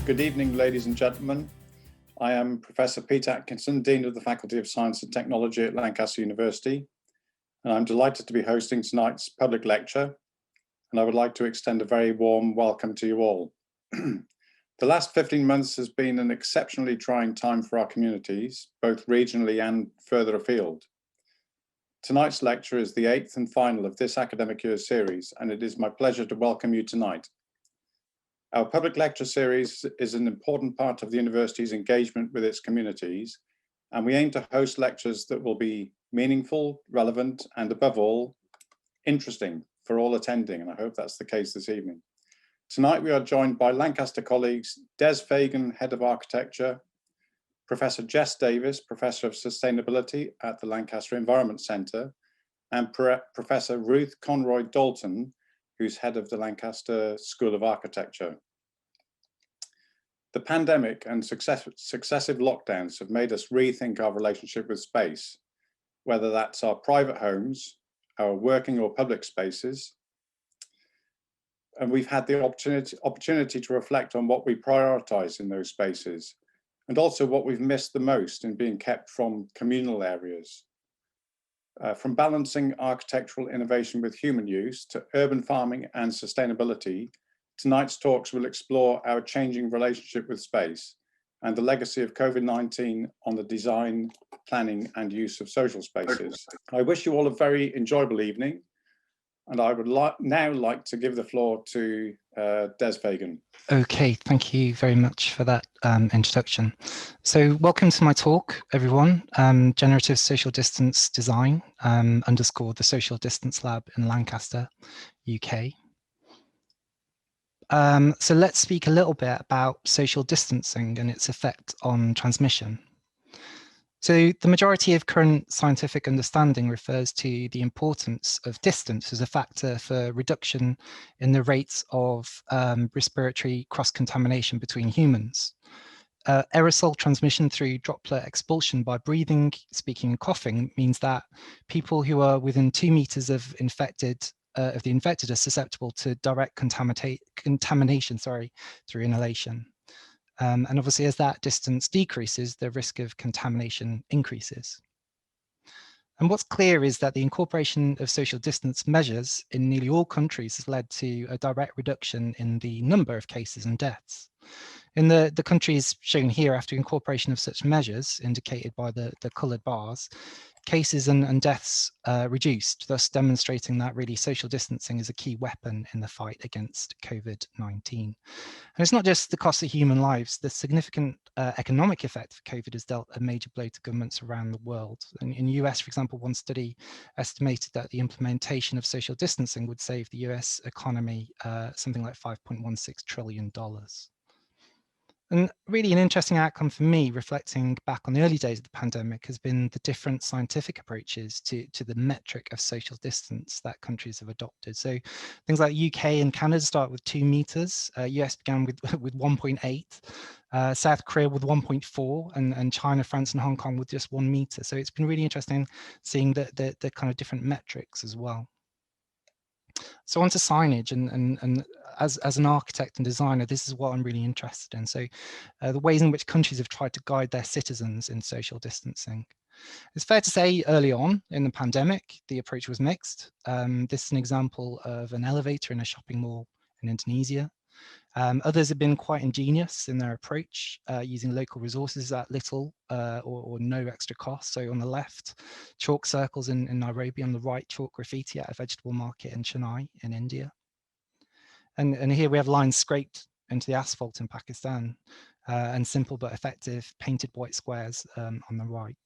Good evening, ladies and gentlemen. I am Professor Peter Atkinson, Dean of the Faculty of Science and Technology at Lancaster University, and I'm delighted to be hosting tonight's public lecture, and I would like to extend a very warm welcome to you all. The last 15 months has been an exceptionally trying time for our communities, both regionally and further afield. Tonight's lecture is the 8th and final of this academic year's series, and it is my pleasure to welcome you tonight. Our public lecture series is an important part of the university's engagement with its communities, and we aim to host lectures that will be meaningful, relevant, and above all, interesting for all attending, and I hope that's the case this evening. Tonight we are joined by Lancaster colleagues Des Fagan, Head of Architecture, Professor Jess Davis, Professor of Sustainability at the Lancaster Environment Centre, and Professor Ruth Conroy Dalton, who's head of the Lancaster School of Architecture. The pandemic and successive lockdowns have made us rethink our relationship with space, whether that's our private homes, our working or public spaces. And we've had the opportunity to reflect on what we prioritize in those spaces, and also what we've missed the most in being kept from communal areas. From balancing architectural innovation with human use to urban farming and sustainability, tonight's talks will explore our changing relationship with space and the legacy of COVID-19 on the design, planning, and use of social spaces. I wish you all a very enjoyable evening, and I would now like to give the floor to Des Fagan. Okay, thank you very much for that introduction. So welcome to my talk, everyone. Generative Social Distance Design, underscore the Social Distance Lab in Lancaster, UK. So let's speak a little bit about social distancing and its effect on transmission. So the majority of current scientific understanding refers to the importance of distance as a factor for reduction in the rates of respiratory cross-contamination between humans. Aerosol transmission through droplet expulsion by breathing, speaking, and coughing means that people who are within 2 meters of the infected are susceptible to direct contamination through inhalation. And obviously, as that distance decreases, the risk of contamination increases. And what's clear is that the incorporation of social distance measures in nearly all countries has led to a direct reduction in the number of cases and deaths. In the countries shown here, after incorporation of such measures, indicated by the coloured bars, cases and deaths reduced, thus demonstrating that really social distancing is a key weapon in the fight against COVID-19. And it's not just the cost of human lives. The significant economic effect of COVID has dealt a major blow to governments around the world. And in the US, for example, one study estimated that the implementation of social distancing would save the US economy something like $5.16 trillion. And really an interesting outcome for me, reflecting back on the early days of the pandemic, has been the different scientific approaches to the metric of social distance that countries have adopted. So things like UK and Canada start with 2 meters, US began with 1.8, South Korea with 1.4, and China, France, and Hong Kong with just 1 meter. So it's been really interesting seeing the kind of different metrics as well. So onto signage, and as an architect and designer, this is what I'm really interested in. So the ways in which countries have tried to guide their citizens in social distancing. It's fair to say early on in the pandemic, the approach was mixed. This is an example of an elevator in a shopping mall in Indonesia. Others have been quite ingenious in their approach, using local resources at little or no extra cost. So on the left, chalk circles in Nairobi, on the right, chalk graffiti at a vegetable market in Chennai in India. And here we have lines scraped into the asphalt in Pakistan, and simple but effective painted white squares on the right.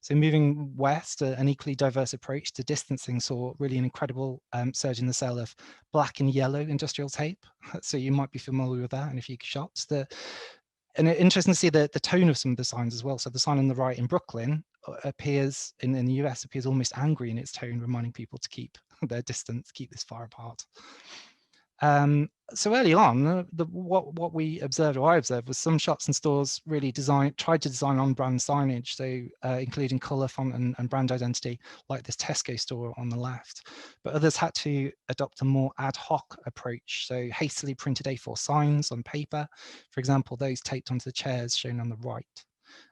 So moving west, an equally diverse approach to distancing saw really an incredible surge in the sale of black and yellow industrial tape. So you might be familiar with that in a few shops. And it's interesting to see the tone of some of the signs as well. So the sign on the right in Brooklyn appears, in the US, appears almost angry in its tone, reminding people to keep their distance, keep this far apart. So early on, what we observed, or I observed, was some shops and stores really tried to design on-brand signage, so including colour, font, and brand identity, like this Tesco store on the left. But others had to adopt a more ad hoc approach, so hastily printed A4 signs on paper, for example, those taped onto the chairs shown on the right.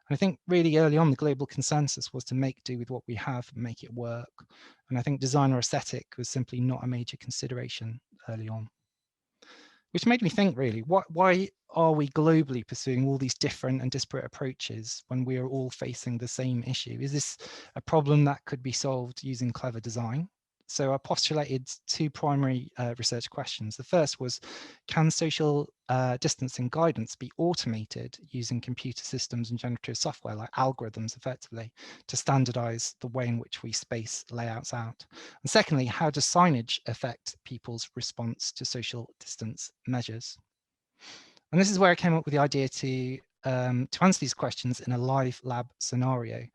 And I think really early on, the global consensus was to make do with what we have and make it work. And I think design or aesthetic was simply not a major consideration early on. Which made me think, really, why are we globally pursuing all these different and disparate approaches when we are all facing the same issue? Is this a problem that could be solved using clever design? So I postulated two primary research questions. The first was, can social distancing guidance be automated using computer systems and generative software like algorithms effectively to standardize the way in which we space layouts out? And secondly, how does signage affect people's response to social distance measures? And this is where I came up with the idea to answer these questions in a live lab scenario.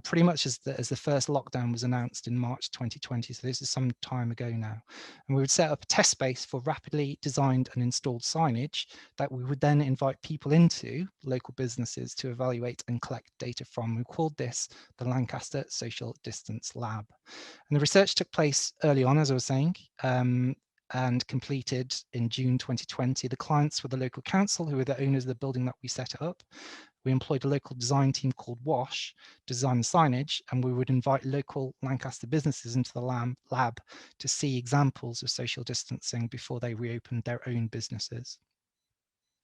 Pretty much as the first lockdown was announced in March 2020, so this is some time ago now. And we would set up a test space for rapidly designed and installed signage that we would then invite people into, local businesses, to evaluate and collect data from. We called this the Lancaster Social Distance Lab. And the research took place early on, as I was saying, and completed in June 2020. The clients were the local council, who were the owners of the building that we set up. We employed a local design team called WASH to design the signage, and we would invite local Lancaster businesses into the lab to see examples of social distancing before they reopened their own businesses.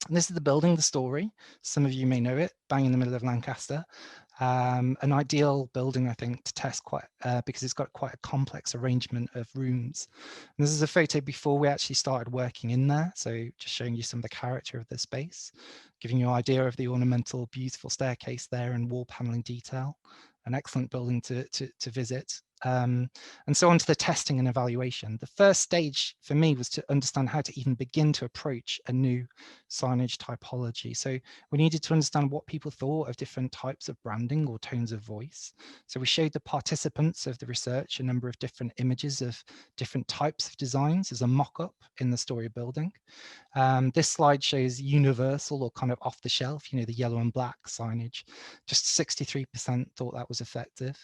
And this is the building, the Story. Some of you may know it, bang in the middle of Lancaster. An ideal building, I think, to test because it's got quite a complex arrangement of rooms. And this is a photo before we actually started working in there. So just showing you some of the character of the space, giving you an idea of the ornamental, beautiful staircase there and wall paneling detail. An excellent building to visit. And so on to the testing and evaluation. The first stage for me was to understand how to even begin to approach a new signage typology. So we needed to understand what people thought of different types of branding or tones of voice. So we showed the participants of the research a number of different images of different types of designs as a mock-up in the Story building. This slide shows universal or kind of off the shelf, the yellow and black signage. Just 63% thought that was effective.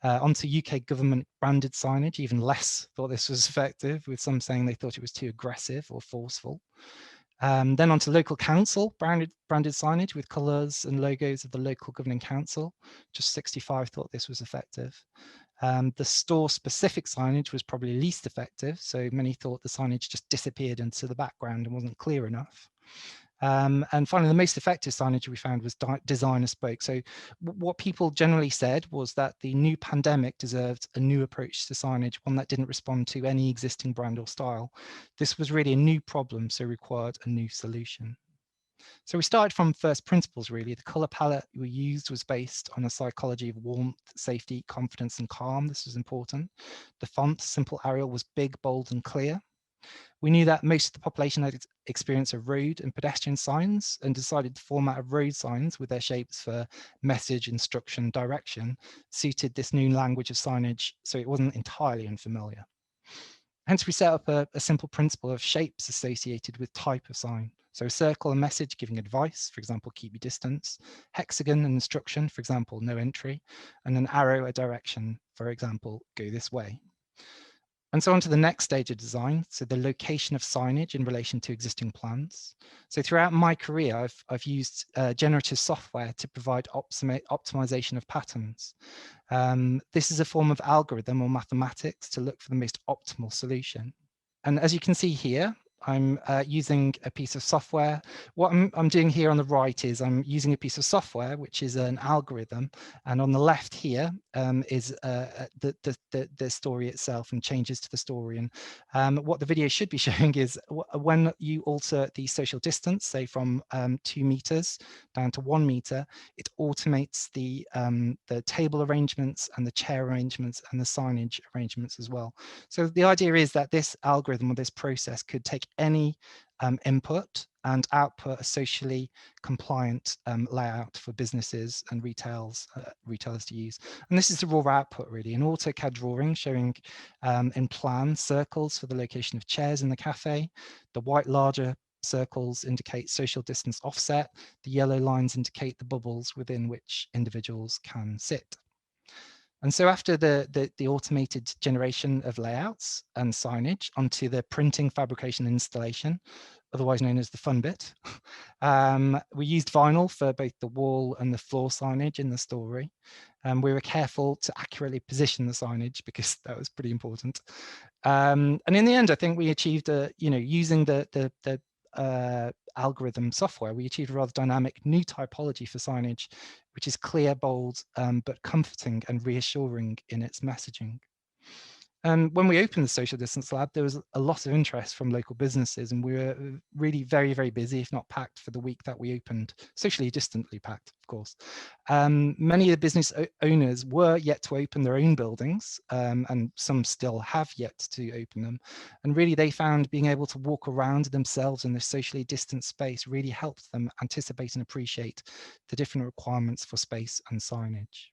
Onto UK government branded signage, even less thought this was effective, with some saying they thought it was too aggressive or forceful. Then onto local council branded signage with colours and logos of the local governing council. Just 65 thought this was effective. The store specific signage was probably least effective, so many thought the signage just disappeared into the background and wasn't clear enough. And finally, the most effective signage we found was designer spoke. So what people generally said was that the new pandemic deserved a new approach to signage, one that didn't respond to any existing brand or style. This was really a new problem, so required a new solution. So we started from first principles, really. The color palette we used was based on a psychology of warmth, safety, confidence, and calm. This was important. The font, simple Arial, was big, bold, and clear. We knew that most of the population had experience of road and pedestrian signs and decided the format of road signs with their shapes for message, instruction, direction suited this new language of signage, so it wasn't entirely unfamiliar. Hence, we set up a simple principle of shapes associated with type of sign. So a circle, a message giving advice, for example, keep your distance, hexagon, an instruction, for example, no entry, and an arrow, a direction, for example, go this way. And so on to the next stage of design, so the location of signage in relation to existing plans. So throughout my career, I've used generative software to provide optimization of patterns. This is a form of algorithm or mathematics to look for the most optimal solution. And as you can see here, I'm using a piece of software. What I'm doing here on the right is I'm using a piece of software, which is an algorithm. And on the left here is the story itself and changes to the story. And what the video should be showing is when you alter the social distance, say from 2 meters down to 1 meter, it automates the table arrangements and the chair arrangements and the signage arrangements as well. So the idea is that this algorithm or this process could take any input and output a socially compliant layout for businesses and retailers to use. And this is the raw output really, an AutoCAD drawing showing in plan circles for the location of chairs in the cafe. The white larger circles indicate social distance offset. The yellow lines indicate the bubbles within which individuals can sit. And so after the automated generation of layouts and signage onto the printing, fabrication, and installation, otherwise known as the fun bit, we used vinyl for both the wall and the floor signage in the story. We were careful to accurately position the signage because that was pretty important. And in the end, I think we achieved using the algorithm software, we achieved a rather dynamic new typology for signage, which is clear, bold, but comforting and reassuring in its messaging. And when we opened the Social Distance Lab, there was a lot of interest from local businesses, and we were really very, very busy, if not packed, for the week that we opened, socially distantly packed, of course. Many of the business owners were yet to open their own buildings, and some still have yet to open them. And really, they found being able to walk around themselves in this socially distant space really helped them anticipate and appreciate the different requirements for space and signage.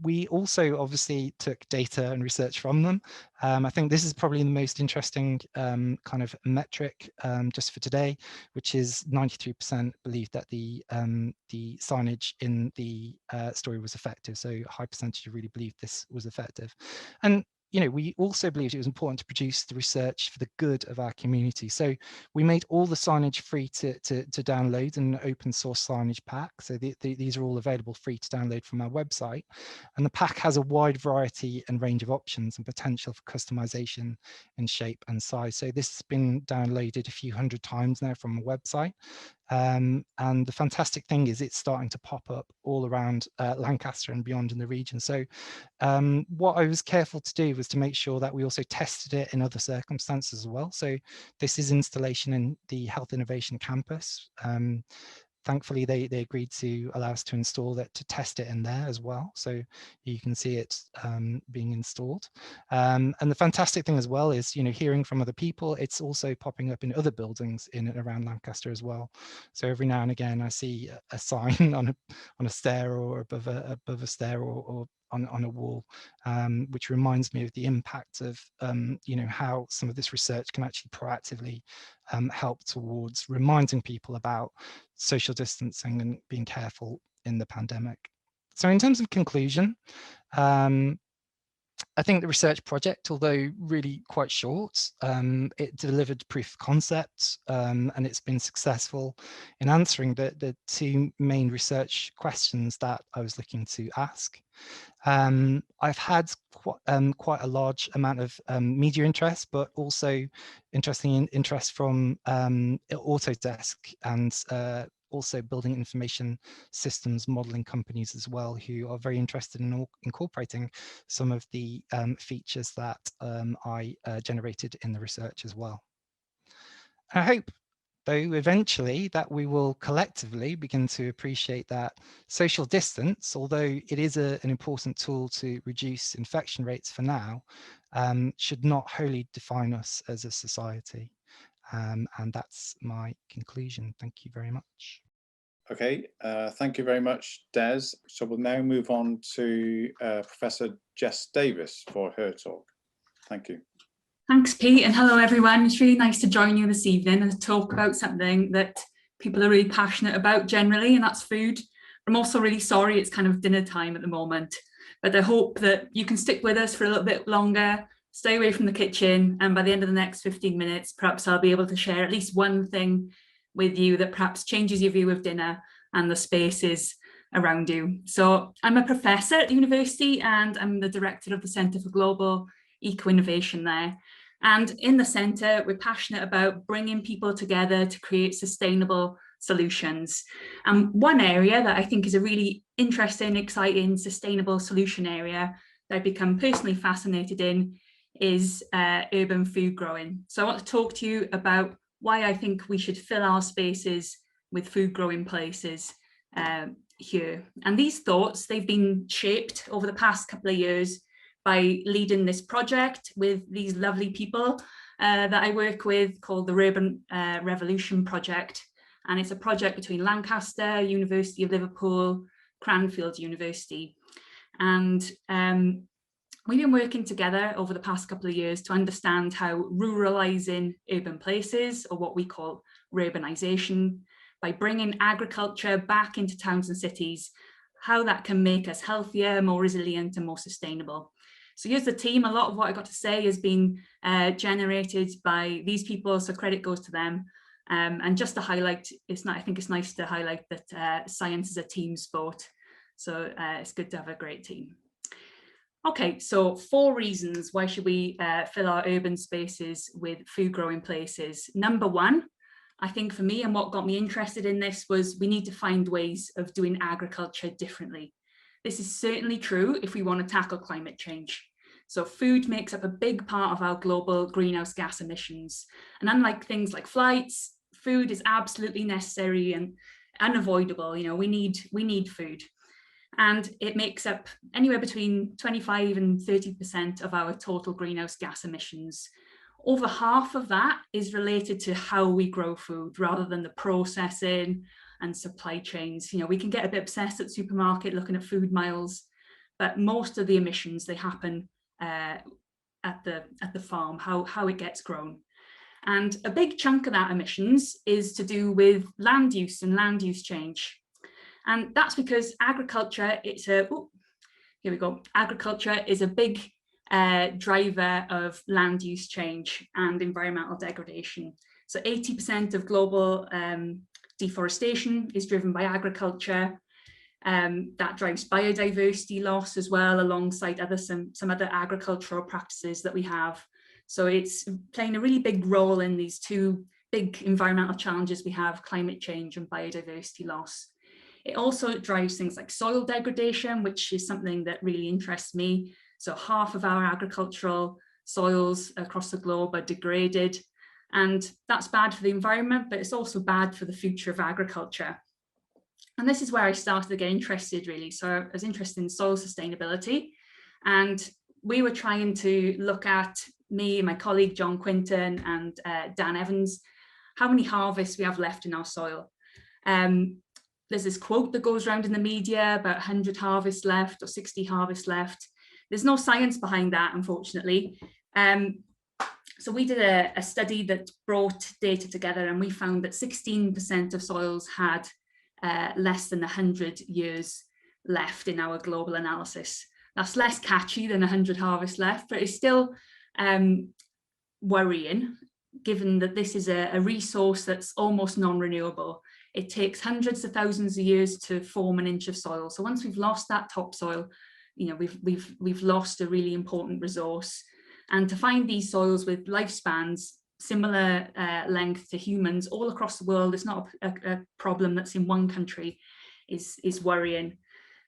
We also obviously took data and research from them. I think this is probably the most interesting kind of metric just for today, which is 93% believed that the signage in the story was effective. So a high percentage really believed this was effective. And we also believed it was important to produce the research for the good of our community. So we made all the signage free to download in an open source signage pack. So these are all available free to download from our website. And the pack has a wide variety and range of options and potential for customization in shape and size. So this has been downloaded a few hundred times now from a website. And the fantastic thing is it's starting to pop up all around Lancaster and beyond in the region. So what I was careful to do was to make sure that we also tested it in other circumstances as well. So this is installation in the Health Innovation Campus. Thankfully, they agreed to allow us to install that, to test it in there as well. So you can see it being installed. And the fantastic thing as well is, hearing from other people, it's also popping up in other buildings in and around Lancaster as well. So every now and again, I see a sign on a stair or above a stair or on a wall, which reminds me of the impact of how some of this research can actually proactively help towards reminding people about social distancing and being careful in the pandemic. So in terms of conclusion, I think the research project, although really quite short, it delivered proof of concept, and it's been successful in answering the two main research questions that I was looking to ask. I've had quite a large amount of media interest, but also interesting interest from Autodesk and also building information systems modeling companies as well, who are very interested in incorporating some of the features that I generated in the research as well. I hope, though, eventually that we will collectively begin to appreciate that social distance, although it is an important tool to reduce infection rates for now, should not wholly define us as a society. And that's my conclusion. Thank you very much. Okay, thank you very much, Des. So we'll now move on to Professor Jess Davis for her talk. Thank you. Thanks, Pete, and hello, everyone. It's really nice to join you this evening and talk about something that people are really passionate about generally, and that's food. I'm also really sorry it's kind of dinner time at the moment, but I hope that you can stick with us for a little bit longer, stay away from the kitchen, and by the end of the next 15 minutes, perhaps I'll be able to share at least one thing with you that perhaps changes your view of dinner and the spaces around you. So I'm a professor at the university and I'm the director of the Centre for Global Eco-Innovation there. And in the centre, we're passionate about bringing people together to create sustainable solutions. And one area that I think is a really interesting, exciting, sustainable solution area that I've become personally fascinated in is urban food growing. So I want to talk to you about why I think we should fill our spaces with food growing places here. And these thoughts, they've been shaped over the past couple of years by leading this project with these lovely people that I work with called the Urban Revolution Project. And it's a project between Lancaster, University of Liverpool, Cranfield University. And we've been working together over the past couple of years to understand how ruralising urban places, or what we call urbanisation, by bringing agriculture back into towns and cities, how that can make us healthier, more resilient and more sustainable. So here's the team. A lot of what I got to say has been generated by these people, so credit goes to them. And just to highlight, I think it's nice to highlight that science is a team sport. So it's good to have a great team. Okay, so 4 reasons why should we fill our urban spaces with food growing places. Number 1, I think for me, and what got me interested in this, was we need to find ways of doing agriculture differently. This is certainly true if we want to tackle climate change. So food makes up a big part of our global greenhouse gas emissions. And unlike things like flights, food is absolutely necessary and unavoidable. You know, we need food. And it makes up anywhere between 25 and 30% of our total greenhouse gas emissions. Over half of that is related to how we grow food rather than the processing and supply chains. You know, we can get a bit obsessed at the supermarket looking at food miles, but most of the emissions, they happen at the farm, how it gets grown. And a big chunk of that emissions is to do with land use and land use change. And that's because agriculture, agriculture is a big driver of land use change and environmental degradation. So 80% of global deforestation is driven by agriculture. That drives biodiversity loss as well, alongside some other agricultural practices that we have. So it's playing a really big role in these 2 big environmental challenges we have: climate change and biodiversity loss. It also drives things like soil degradation, which is something that really interests me. So half of our agricultural soils across the globe are degraded, and that's bad for the environment, but it's also bad for the future of agriculture. And this is where I started to get interested, really. So I was interested in soil sustainability, and we were trying to look at, me and my colleague John Quinton and Dan Evans, how many harvests we have left in our soil. There's this quote that goes around in the media about 100 harvests left or 60 harvests left. There's no science behind that, unfortunately. So we did a study that brought data together, and we found that 16% of soils had less than 100 years left in our global analysis. That's less catchy than 100 harvests left, but it's still worrying, given that this is a resource that's almost non-renewable. It takes hundreds of thousands of years to form an inch of soil. So once we've lost that topsoil, you know, we've lost a really important resource. And to find these soils with lifespans similar length to humans all across the world, it's not a problem that's in one country, is worrying.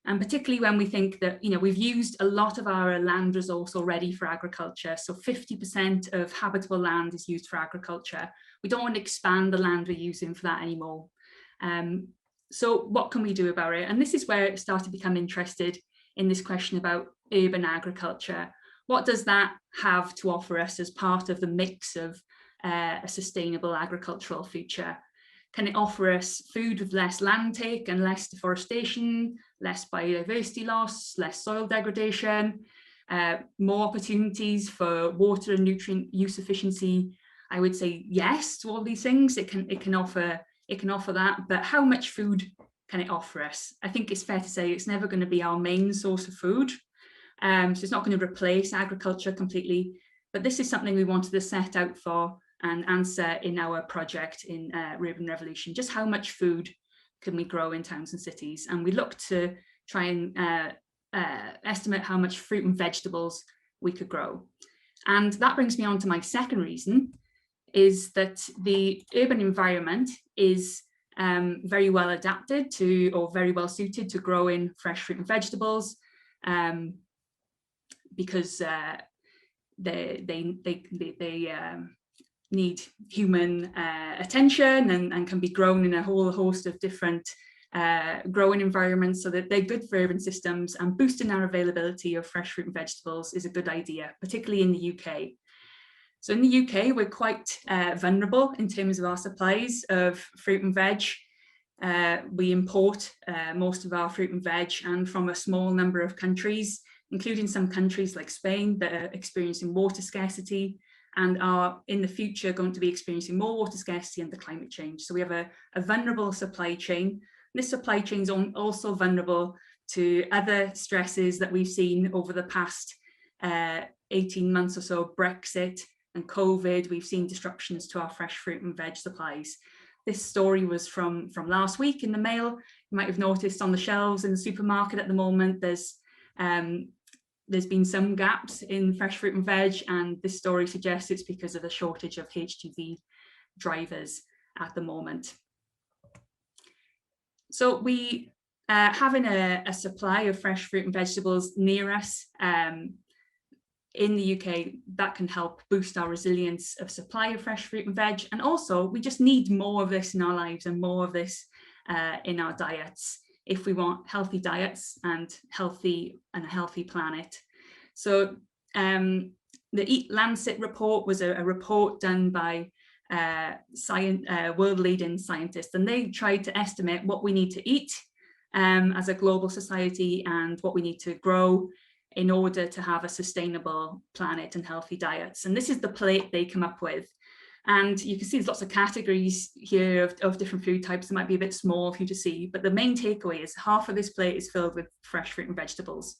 And particularly when we think that, you know, we've used a lot of our land resource already for agriculture. So 50% of habitable land is used for agriculture. We don't want to expand the land we're using for that anymore. So what can we do about it? And this is where I started to become interested in this question about urban agriculture. What does that have to offer us as part of the mix of a sustainable agricultural future? Can it offer us food with less land take and less deforestation, less biodiversity loss, less soil degradation, more opportunities for water and nutrient use efficiency? I would say yes to all these things. It can offer that, but how much food can it offer us? I think it's fair to say it's never going to be our main source of food. So it's not going to replace agriculture completely, but this is something we wanted to set out for and answer in our project in Urban Revolution. Just how much food can we grow in towns and cities? And we looked to try and estimate how much fruit and vegetables we could grow. And that brings me on to my second reason, is that the urban environment is very well adapted to, or very well suited to, growing fresh fruit and vegetables, because they need human attention and can be grown in a whole host of different growing environments, so that they're good for urban systems, and boosting our availability of fresh fruit and vegetables is a good idea, particularly in the UK. So in the UK, we're quite vulnerable in terms of our supplies of fruit and veg. We import most of our fruit and veg, and from a small number of countries, including some countries like Spain that are experiencing water scarcity and are in the future going to be experiencing more water scarcity under climate change. So we have a vulnerable supply chain. This supply chain is also vulnerable to other stresses that we've seen over the past 18 months or so, Brexit and COVID. We've seen disruptions to our fresh fruit and veg supplies. This story was from last week in the Mail. You might have noticed on the shelves in the supermarket at the moment, there's been some gaps in fresh fruit and veg, and this story suggests it's because of a shortage of HGV drivers at the moment. So we having a supply of fresh fruit and vegetables near us in the UK, that can help boost our resilience of supply of fresh fruit and veg. And also, we just need more of this in our lives and more of this in our diets if we want healthy diets and a healthy planet. So the Eat Lancet report was a report done by world-leading scientists, and they tried to estimate what we need to eat as a global society and what we need to grow in order to have a sustainable planet and healthy diets. And this is the plate they come up with. And you can see there's lots of categories here of different food types. It might be a bit small for you to see, but the main takeaway is half of this plate is filled with fresh fruit and vegetables.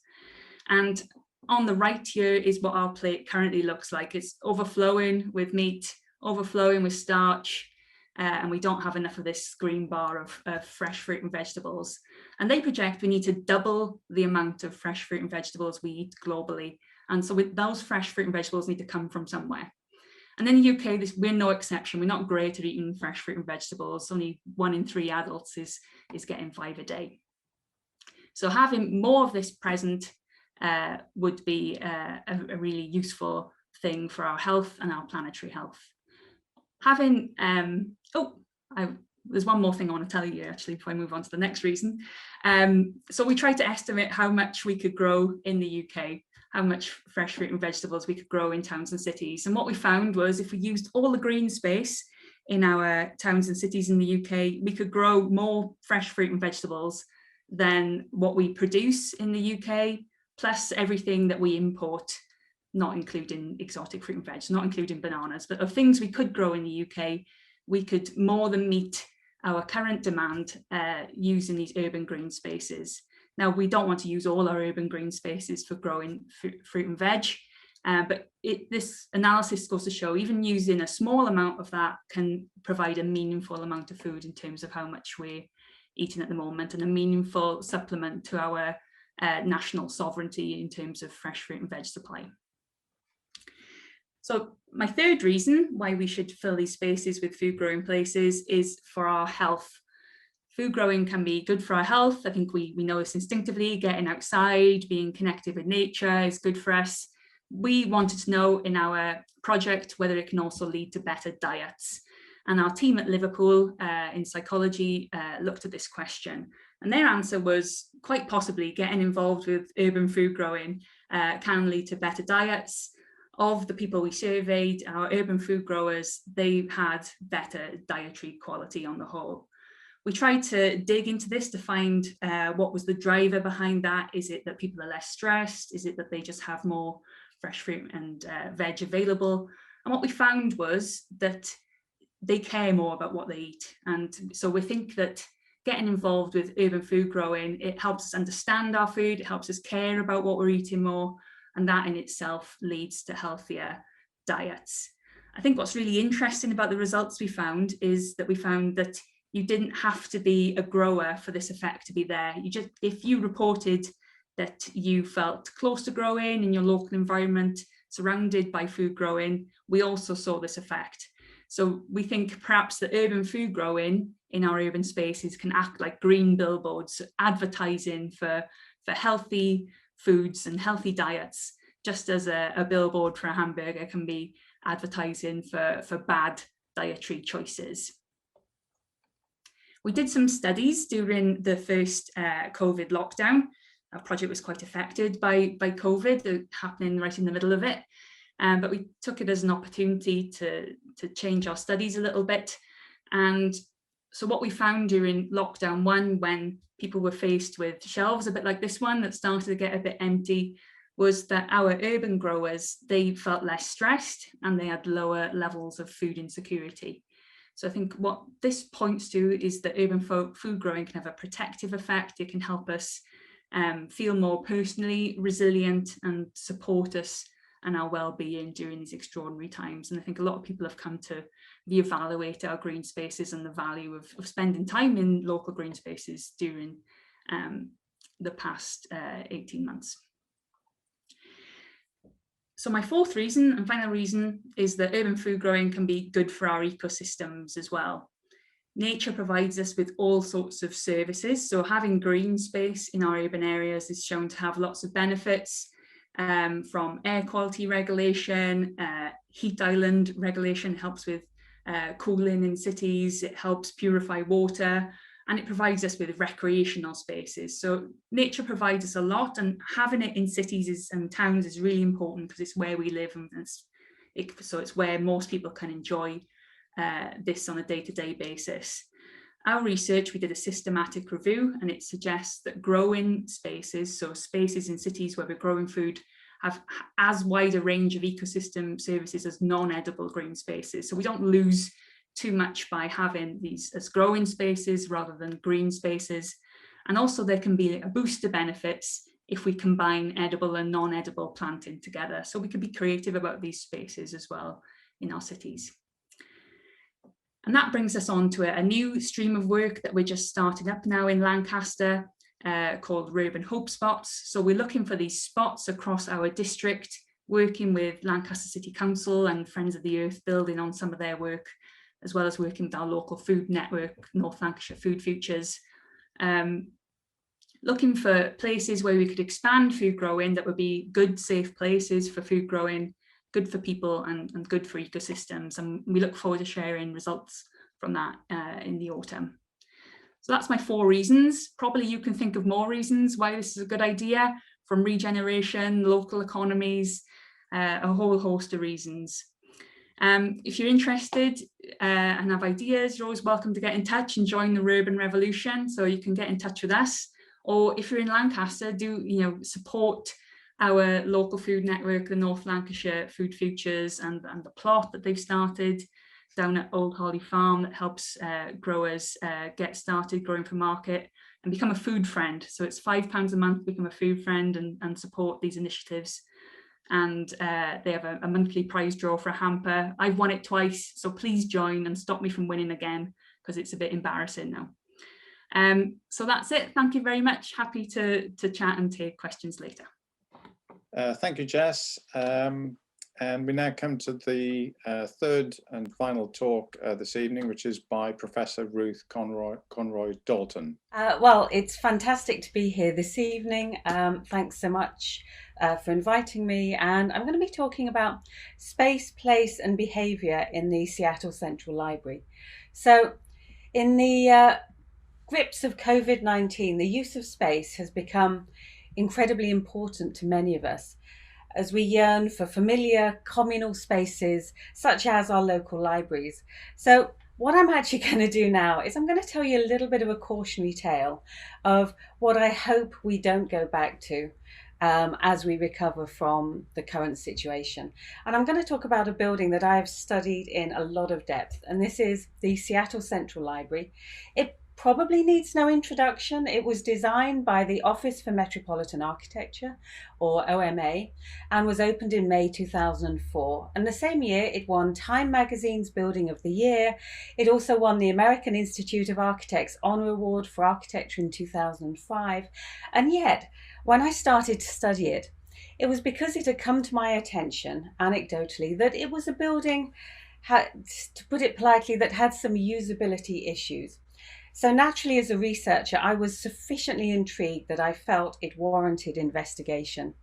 And on the right here is what our plate currently looks like. It's overflowing with meat, overflowing with starch, and we don't have enough of this green bar of fresh fruit and vegetables. And they project we need to double the amount of fresh fruit and vegetables we eat globally. And so with those fresh fruit and vegetables need to come from somewhere. And in the UK, we're no exception. We're not great at eating fresh fruit and vegetables. Only 1 in 3 adults is getting 5 a day. So having more of this present would be a really useful thing for our health and our planetary health. Having, there's one more thing I want to tell you actually before I move on to the next reason. So we tried to estimate how much we could grow in the UK, how much fresh fruit and vegetables we could grow in towns and cities. And what we found was if we used all the green space in our towns and cities in the UK, we could grow more fresh fruit and vegetables than what we produce in the UK, plus everything that we import, not including exotic fruit and veg, not including bananas, but of things we could grow in the UK, we could more than meet our current demand using these urban green spaces. Now, we don't want to use all our urban green spaces for growing fruit and veg, but this analysis goes to show even using a small amount of that can provide a meaningful amount of food in terms of how much we're eating at the moment, and a meaningful supplement to our national sovereignty in terms of fresh fruit and veg supply. So my third reason why we should fill these spaces with food growing places is for our health. Food growing can be good for our health. I think we know this instinctively. Getting outside, being connected with nature is good for us. We wanted to know in our project whether it can also lead to better diets. And our team at Liverpool in psychology looked at this question. And their answer was quite possibly getting involved with urban food growing can lead to better diets. Of the people we surveyed, our urban food growers, they had better dietary quality on the whole. We tried to dig into this to find what was the driver behind that. Is it that people are less stressed? Is it that they just have more fresh fruit and veg available? And what we found was that they care more about what they eat. And so we think that getting involved with urban food growing, it helps us understand our food, it helps us care about what we're eating more, and that in itself leads to healthier diets. I think what's really interesting about the results we found is that we found that you didn't have to be a grower for this effect to be there. If you reported that you felt close to growing in your local environment, surrounded by food growing, we also saw this effect. So we think perhaps the urban food growing in our urban spaces can act like green billboards, advertising for healthy foods and healthy diets, just as a billboard for a hamburger can be advertising for bad dietary choices. We did some studies during the first COVID lockdown. Our project was quite affected by COVID, happening right in the middle of it. But we took it as an opportunity to change our studies a little bit. And so what we found during lockdown 1, when people were faced with shelves a bit like this one that started to get a bit empty, was that our urban growers, they felt less stressed and they had lower levels of food insecurity. So I think what this points to is that urban food growing can have a protective effect. It can help us feel more personally resilient and support us and our well-being during these extraordinary times. And I think a lot of people have come to reevaluate our green spaces and the value of spending time in local green spaces during the past 18 months. So my fourth reason and final reason is that urban food growing can be good for our ecosystems as well. Nature provides us with all sorts of services. So having green space in our urban areas is shown to have lots of benefits, from air quality regulation, heat island regulation helps with cooling in cities, it helps purify water, and it provides us with recreational spaces. So nature provides us a lot, and having it in cities and towns is really important because it's where we live, and so it's where most people can enjoy this on a day-to-day basis. Our research, we did a systematic review, and it suggests that growing spaces, so spaces in cities where we're growing food, have as wide a range of ecosystem services as non-edible green spaces. So we don't lose too much by having these as growing spaces rather than green spaces. And also there can be a boost of benefits if we combine edible and non-edible planting together. So we can be creative about these spaces as well in our cities. And that brings us on to a new stream of work that we're just starting up now in Lancaster, called Urban Hope Spots. So we're looking for these spots across our district, working with Lancaster City Council and Friends of the Earth, building on some of their work, as well as working with our local food network, North Lancashire Food Futures. Looking for places where we could expand food growing that would be good, safe places for food growing, good for people and good for ecosystems. And we look forward to sharing results from that in the autumn. So that's my 4 reasons. Probably you can think of more reasons why this is a good idea, from regeneration, local economies, a whole host of reasons. If you're interested and have ideas, you're always welcome to get in touch and join the urban revolution. So you can get in touch with us, or if you're in Lancaster, do support our local food network, the North Lancashire Food Futures, and the plot that they've started down at Old Holly Farm that helps growers get started growing for market and become a food friend. So it's £5 a month to become a food friend and support these initiatives. And they have a monthly prize draw for a hamper. I've won it twice, so please join and stop me from winning again, because it's a bit embarrassing now. So that's it. Thank you very much. Happy to chat and take questions later. Thank you, Jess. And we now come to the third and final talk this evening, which is by Professor Ruth Conroy Dalton. Well, it's fantastic to be here this evening. Thanks so much for inviting me. And I'm going to be talking about space, place and behaviour in the Seattle Central Library. So in the grips of COVID-19, the use of space has become incredibly important to many of us, as we yearn for familiar communal spaces such as our local libraries. So what I'm actually going to do now is I'm going to tell you a little bit of a cautionary tale of what I hope we don't go back to as we recover from the current situation. And I'm going to talk about a building that I've studied in a lot of depth, and this is the Seattle Central Library. It probably needs no introduction. It was designed by the Office for Metropolitan Architecture, or OMA, and was opened in May 2004. And the same year it won Time Magazine's Building of the Year. It also won the American Institute of Architects Honor Award for Architecture in 2005. And yet, when I started to study it, it was because it had come to my attention, anecdotally, that it was a building, to put it politely, that had some usability issues. So naturally, as a researcher, I was sufficiently intrigued that I felt it warranted investigation.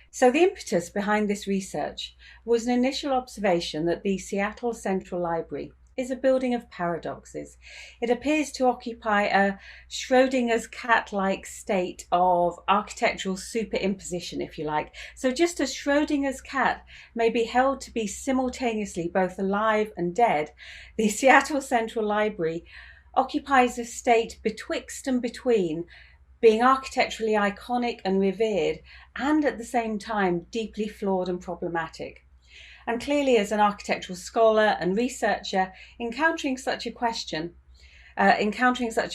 So the impetus behind this research was an initial observation that the Seattle Central Library is a building of paradoxes. It appears to occupy a Schrodinger's cat-like state of architectural superimposition, if you like. So just as Schrodinger's cat may be held to be simultaneously both alive and dead, the Seattle Central Library occupies a state betwixt and between, being architecturally iconic and revered, and at the same time deeply flawed and problematic. And clearly, as an architectural scholar and researcher, encountering such a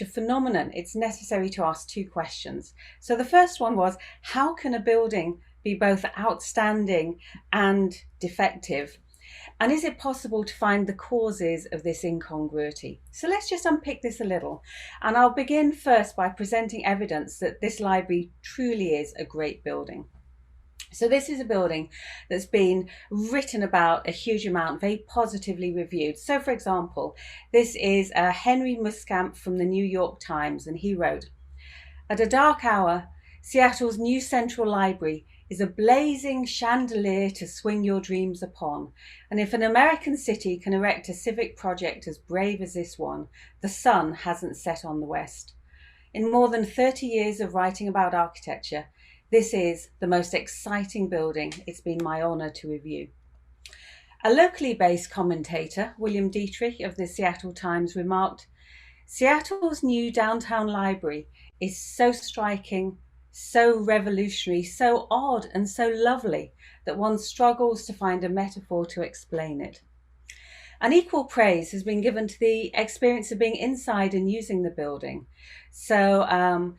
phenomenon, it's necessary to ask two questions. So the first one was, how can a building be both outstanding and defective? And is it possible to find the causes of this incongruity? So let's just unpick this a little. And I'll begin first by presenting evidence that this library truly is a great building. So this is a building that's been written about a huge amount, very positively reviewed. So for example, this is Henry Muskamp from the New York Times, and he wrote, "At a dark hour, Seattle's new Central Library is a blazing chandelier to swing your dreams upon. And if an American city can erect a civic project as brave as this one, the sun hasn't set on the west. In more than 30 years of writing about architecture, this is the most exciting building it's been my honour to review." A locally based commentator, William Dietrich of the Seattle Times, remarked, "Seattle's new downtown library is so striking, so revolutionary, so odd and so lovely that one struggles to find a metaphor to explain it." And equal praise has been given to the experience of being inside and using the building. So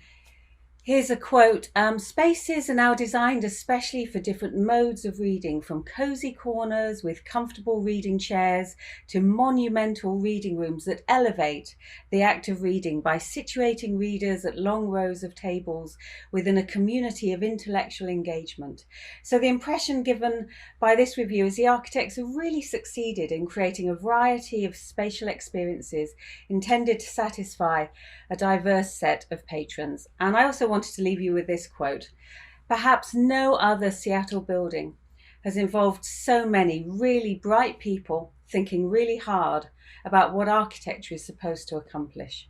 here's a quote, "Spaces are now designed especially for different modes of reading, from cozy corners with comfortable reading chairs to monumental reading rooms that elevate the act of reading by situating readers at long rows of tables within a community of intellectual engagement." So the impression given by this review is the architects have really succeeded in creating a variety of spatial experiences intended to satisfy a diverse set of patrons. And I also wanted to leave you with this quote: "Perhaps no other Seattle building has involved so many really bright people thinking really hard about what architecture is supposed to accomplish."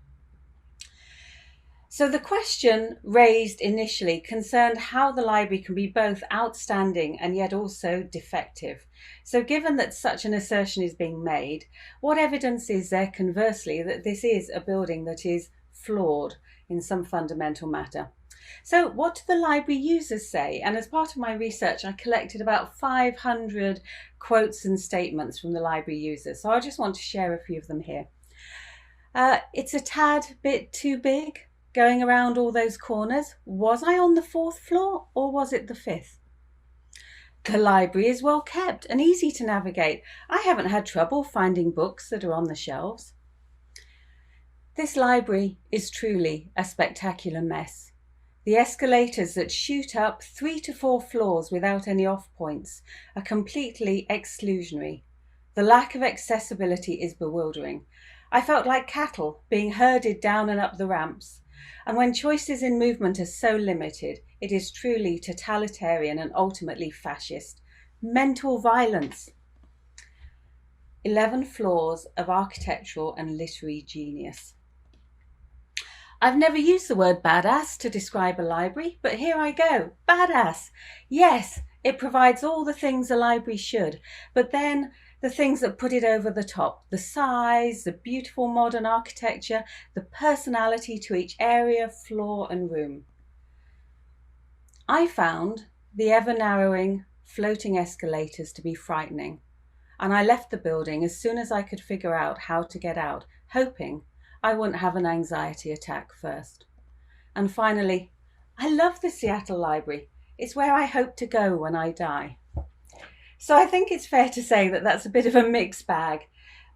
So the question raised initially concerned how the library can be both outstanding and yet also defective. So given that such an assertion is being made, what evidence is there conversely that this is a building that is flawed in some fundamental matter? So what do the library users say? And as part of my research, I collected about 500 quotes and statements from the library users. So I just want to share a few of them here. "It's a tad bit too big, going around all those corners. Was I on the 4th floor or was it the 5th? The library is well kept and easy to navigate. I haven't had trouble finding books that are on the shelves. This library is truly a spectacular mess. The escalators that shoot up 3 to 4 floors without any off points are completely exclusionary. The lack of accessibility is bewildering. I felt like cattle being herded down and up the ramps. And when choices in movement are so limited, it is truly totalitarian and ultimately fascist. Mental violence. 11 floors of architectural and literary genius." I've never used the word badass to describe a library, but here I go. Badass. Yes, it provides all the things a library should, but then the things that put it over the top: the size, the beautiful modern architecture, the personality to each area, floor and room. I found the ever-narrowing floating escalators to be frightening, and I left the building as soon as I could figure out how to get out, hoping I wouldn't have an anxiety attack first. And finally, I love the Seattle Library. It's where I hope to go when I die. So I think it's fair to say that that's a bit of a mixed bag,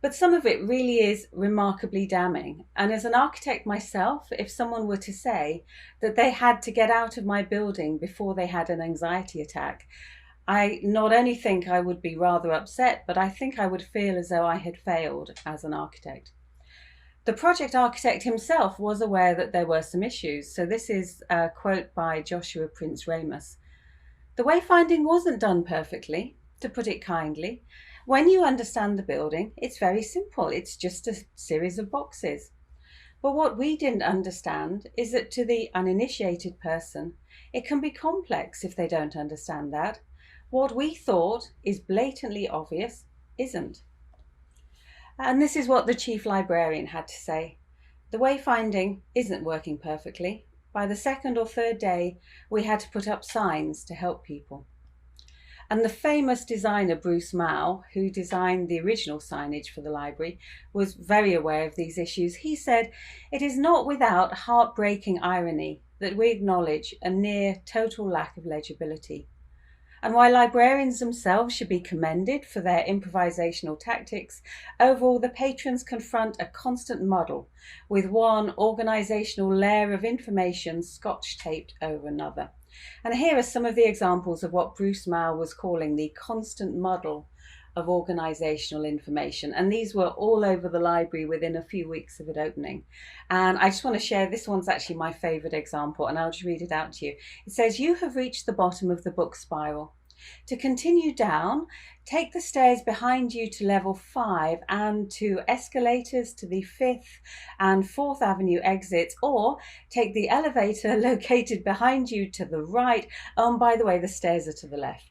but some of it really is remarkably damning. And as an architect myself, if someone were to say that they had to get out of my building before they had an anxiety attack, I not only think I would be rather upset, but I think I would feel as though I had failed as an architect. The project architect himself was aware that there were some issues. So this is a quote by Joshua Prince Ramus. "The wayfinding wasn't done perfectly, to put it kindly. When you understand the building, it's very simple. It's just a series of boxes. But what we didn't understand is that to the uninitiated person, it can be complex if they don't understand that. What we thought is blatantly obvious isn't. And this is what the chief librarian had to say. The wayfinding isn't working perfectly. By the second or third day, we had to put up signs to help people. And the famous designer Bruce Mao, who designed the original signage for the library, was very aware of these issues. He said, "It is not without heartbreaking irony that we acknowledge a near total lack of legibility. And while librarians themselves should be commended for their improvisational tactics, overall the patrons confront a constant muddle with one organisational layer of information scotch-taped over another." And here are some of the examples of what Bruce Mao was calling the constant muddle of organisational information. And these were all over the library within a few weeks of it opening. And I just want to share, this one's actually my favourite example, and I'll just read it out to you. It says, "You have reached the bottom of the book spiral. To continue down, take the stairs behind you to level 5 and to escalators to the 5th and 4th Avenue exits, or take the elevator located behind you to the right. Oh, and by the way, the stairs are to the left."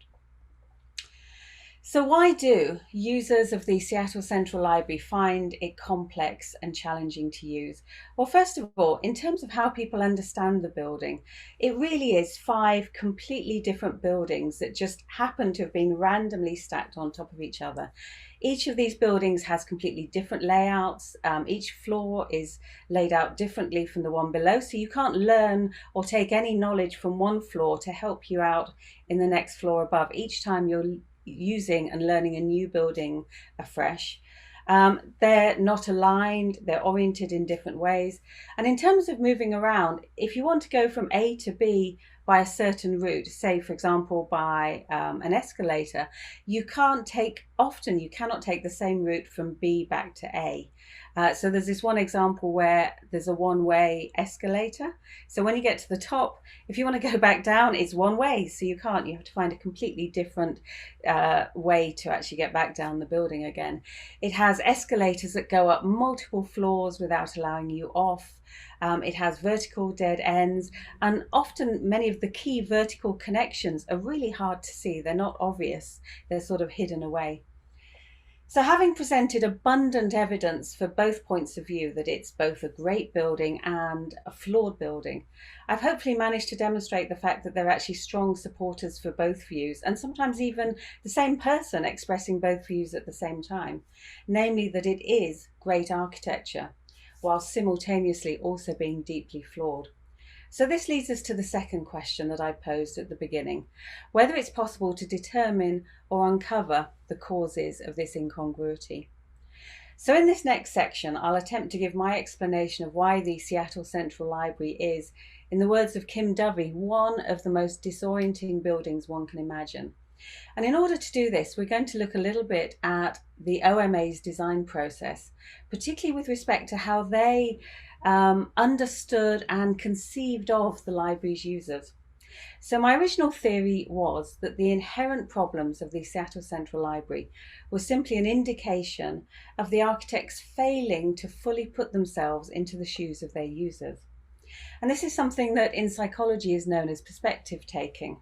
So why do users of the Seattle Central Library find it complex and challenging to use? Well, first of all, in terms of how people understand the building, it really is 5 completely different buildings that just happen to have been randomly stacked on top of each other. Each of these buildings has completely different layouts. Each floor is laid out differently from the one below, so you can't learn or take any knowledge from one floor to help you out in the next floor above. Each time you're using and learning a new building afresh. They're not aligned, they're oriented in different ways. And in terms of moving around, if you want to go from A to B by a certain route, say for example by an escalator, you cannot take the same route from B back to A. So there's this one example where there's a one-way escalator. So when you get to the top, if you want to go back down, it's one way. So you have to find a completely different way to actually get back down the building again. It has escalators that go up multiple floors without allowing you off. It has vertical dead ends, and often many of the key vertical connections are really hard to see. They're not obvious. They're sort of hidden away. So having presented abundant evidence for both points of view that it's both a great building and a flawed building, I've hopefully managed to demonstrate the fact that there are actually strong supporters for both views, and sometimes even the same person expressing both views at the same time, namely that it is great architecture, while simultaneously also being deeply flawed. So this leads us to the second question that I posed at the beginning, whether it's possible to determine or uncover the causes of this incongruity. So in this next section, I'll attempt to give my explanation of why the Seattle Central Library is, in the words of Kim Dovey, one of the most disorienting buildings one can imagine. And in order to do this, we're going to look a little bit at the OMA's design process, particularly with respect to how they understood and conceived of the library's users. So my original theory was that the inherent problems of the Seattle Central Library were simply an indication of the architects failing to fully put themselves into the shoes of their users. And this is something that in psychology is known as perspective taking.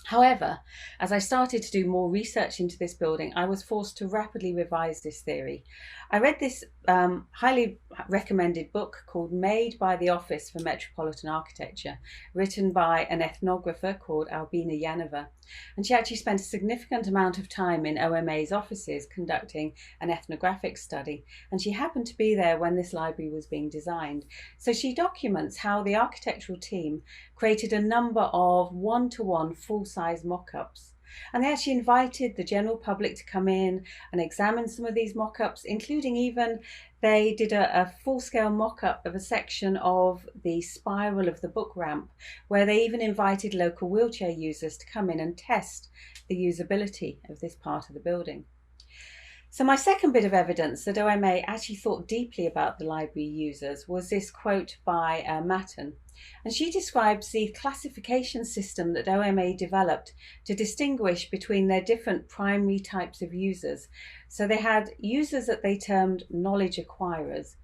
However, as I started to do more research into this building, I was forced to rapidly revise this theory. I read this highly recommended book called Made by the Office for Metropolitan Architecture, written by an ethnographer called Albina Yanova. And she actually spent a significant amount of time in OMA's offices conducting an ethnographic study. And she happened to be there when this library was being designed. So she documents how the architectural team created a number of one-to-one full-size mock-ups. And they actually invited the general public to come in and examine some of these mock-ups, including even they did a full-scale mock-up of a section of the spiral of the book ramp, where they even invited local wheelchair users to come in and test the usability of this part of the building. So my second bit of evidence that OMA actually thought deeply about the library users was this quote by Matten. And she describes the classification system that OMA developed to distinguish between their different primary types of users. So they had users that they termed knowledge acquirers.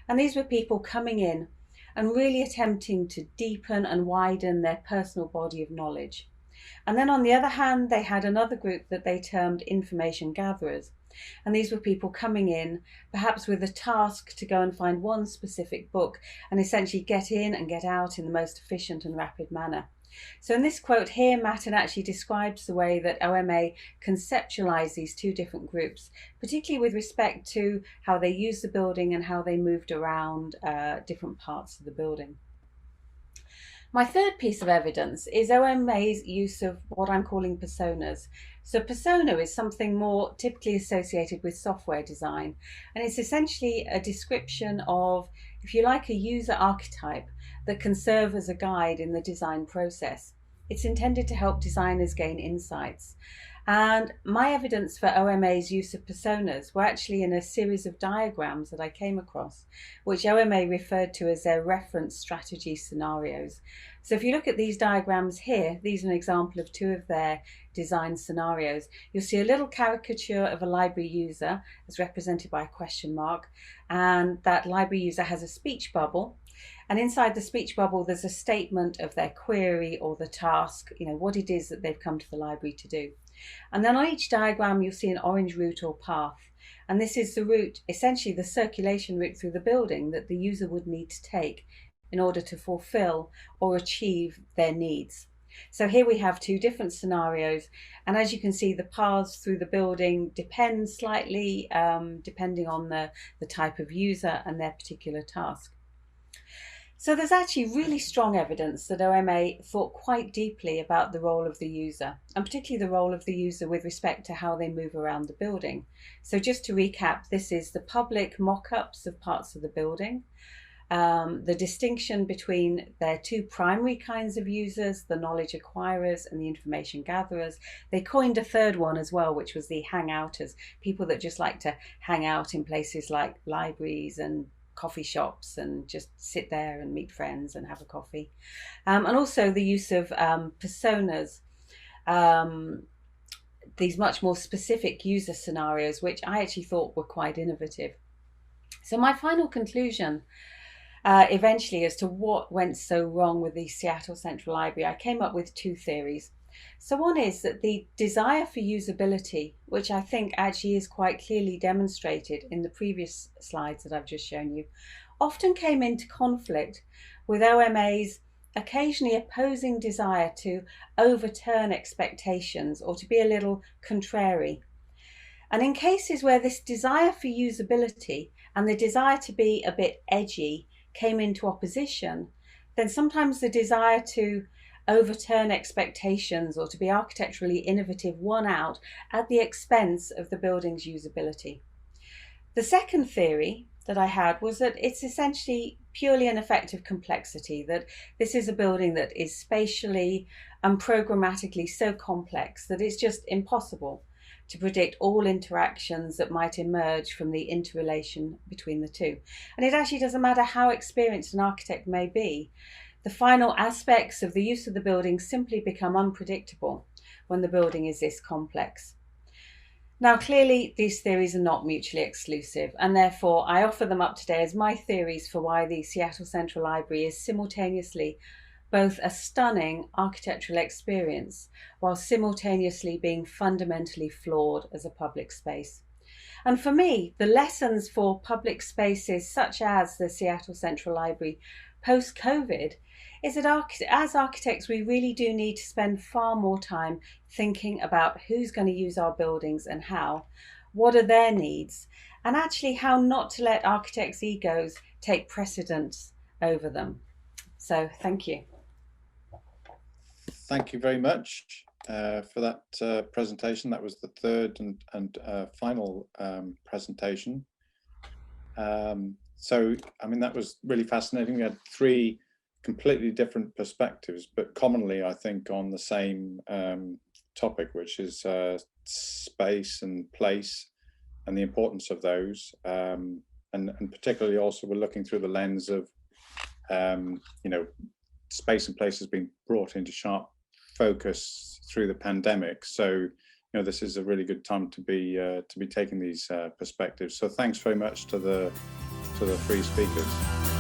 And these were people coming in and really attempting to deepen and widen their personal body of knowledge. And then on the other hand, they had another group that they termed information gatherers. And these were people coming in, perhaps with a task to go and find one specific book and essentially get in and get out in the most efficient and rapid manner. So in this quote here, Matten actually describes the way that OMA conceptualized these two different groups, particularly with respect to how they used the building and how they moved around different parts of the building. My third piece of evidence is OMA's use of what I'm calling personas. So persona is something more typically associated with software design, and it's essentially a description of, if you like, a user archetype that can serve as a guide in the design process. It's intended to help designers gain insights. And my evidence for OMA's use of personas were actually in a series of diagrams that I came across, which OMA referred to as their reference strategy scenarios. So if you look at these diagrams here, these are an example of two of their design scenarios. You'll see a little caricature of a library user as represented by a question mark, and that library user has a speech bubble. And inside the speech bubble, there's a statement of their query or the task, what it is that they've come to the library to do. And then on each diagram, you'll see an orange route or path. And this is the route, essentially the circulation route through the building that the user would need to take in order to fulfill or achieve their needs. So here we have two different scenarios. And as you can see, the paths through the building depend slightly depending on the type of user and their particular task. So there's actually really strong evidence that OMA thought quite deeply about the role of the user, and particularly the role of the user with respect to how they move around the building. So just to recap, this is the public mock-ups of parts of the building, the distinction between their two primary kinds of users, the knowledge acquirers and the information gatherers. They coined a third one as well, which was the hangouters, people that just like to hang out in places like libraries and coffee shops and just sit there and meet friends and have a coffee. And also the use of personas, these much more specific user scenarios, which I actually thought were quite innovative. So my final conclusion eventually as to what went so wrong with the Seattle Central Library, I came up with two theories. So one is that the desire for usability, which I think actually is quite clearly demonstrated in the previous slides that I've just shown you, often came into conflict with OMA's occasionally opposing desire to overturn expectations or to be a little contrary. And in cases where this desire for usability and the desire to be a bit edgy came into opposition, then sometimes the desire to overturn expectations or to be architecturally innovative won out at the expense of the building's usability. The second theory that I had was that it's essentially purely an effect of complexity, that this is a building that is spatially and programmatically so complex that it's just impossible to predict all interactions that might emerge from the interrelation between the two. And it actually doesn't matter how experienced an architect may be. The final aspects of the use of the building simply become unpredictable when the building is this complex. Now, clearly, these theories are not mutually exclusive, and therefore I offer them up today as my theories for why the Seattle Central Library is simultaneously both a stunning architectural experience while simultaneously being fundamentally flawed as a public space. And for me, the lessons for public spaces such as the Seattle Central Library post-COVID is that as architects, we really do need to spend far more time thinking about who's going to use our buildings and how, what are their needs, and actually how not to let architects' egos take precedence over them. So thank you. Thank you very much for that presentation. That was the third and final presentation. So, I mean, that was really fascinating. We had three completely different perspectives, but commonly, I think, on the same topic, which is space and place and the importance of those, and particularly also we're looking through the lens of space and place has been brought into sharp focus through the pandemic. So this is a really good time to be taking these perspectives. So thanks very much to the three speakers.